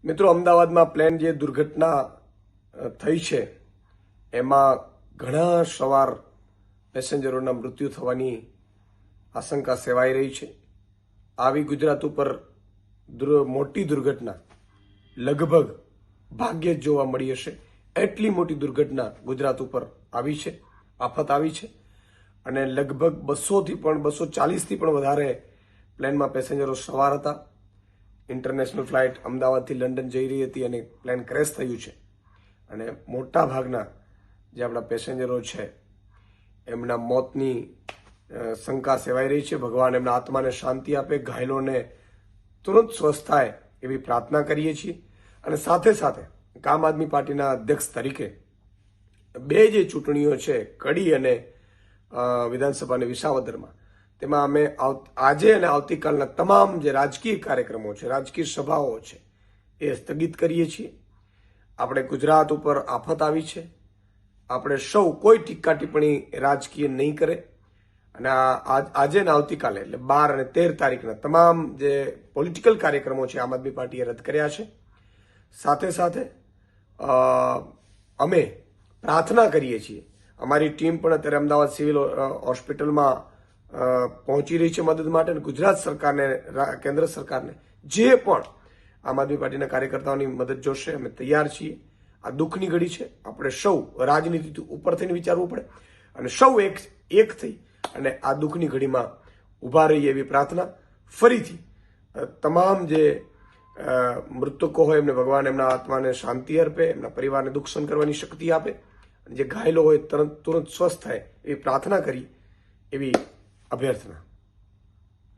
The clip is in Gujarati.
મિત્રો, અમદાવાદમાં પ્લેન જે દુર્ઘટના થઈ છે એમાં ઘણા સવાર પેસેન્જરોના મૃત્યુ થવાની આશંકા સેવાઈ રહી છે. આવી ગુજરાત ઉપર મોટી દુર્ઘટના લગભગ ભાગ્યે જ જોવા મળી હશે. એટલી મોટી દુર્ઘટના ગુજરાત ઉપર આવી છે, આફત આવી છે. અને લગભગ 240થી પણ વધારે પ્લેનમાં પેસેન્જરો સવાર હતા. ઇન્ટરનેશનલ ફ્લાઇટ અમદાવાદથી લંડન જઈ રહી હતી અને પ્લેન ક્રેશ થયું છે. અને મોટા ભાગના જે આપણા પેસેન્જરો છે એમના મોતની શંકા સેવાઈ રહી છે. ભગવાન એમના આત્માને શાંતિ આપે, ઘાયલોને તુરંત સ્વસ્થ થાય એવી પ્રાર્થના કરીએ છીએ. અને સાથે સાથે આમ આદમી પાર્ટીના અધ્યક્ષ તરીકે બે જે ચૂંટણીઓ છે, કડી અને વિધાનસભાની વિસાવદરમાં, તેમાં અમે આજે અને આવતીકાલના તમામ જે રાજકીય કાર્યક્રમો છે, રાજકીય સભાઓ છે, એ સ્થગિત કરીએ છીએ. આપણે ગુજરાત ઉપર આફત આવી છે, આપણે સૌ કોઈ ટીકા ટિપ્પણી રાજકીય નહીં કરે. અને આજે ને આવતીકાલે એટલે 12 અને 13 તારીખના તમામ જે પોલિટિકલ કાર્યક્રમો છે આમ આદમી પાર્ટીએ રદ કર્યા છે. સાથે સાથે અમે પ્રાર્થના કરીએ છીએ. અમારી ટીમ પણ અત્યારે અમદાવાદ સિવિલ હોસ્પિટલમાં પહોંચી રહી છે મદદ માટે. અને ગુજરાત સરકારને, કેન્દ્ર સરકારને જે પણ આમ આદમી પાર્ટીના કાર્યકર્તાઓની મદદ જોશે અમે તૈયાર છીએ. આ દુઃખની ઘડી છે, આપણે સૌ રાજનીતિથી ઉપર થઈને વિચારવું પડે અને સૌ એક થઈ અને આ દુઃખની ઘડીમાં ઊભા રહીએ એવી પ્રાર્થના. ફરીથી તમામ જે મૃતકો હોય એમને ભગવાન એમના આત્માને શાંતિ અર્પે, એમના પરિવારને દુઃખ સહન કરવાની શક્તિ આપે. જે ઘાયલો હોય તુરંત સ્વસ્થ થાય એવી પ્રાર્થના કરી, એવી અભ્યર્થના.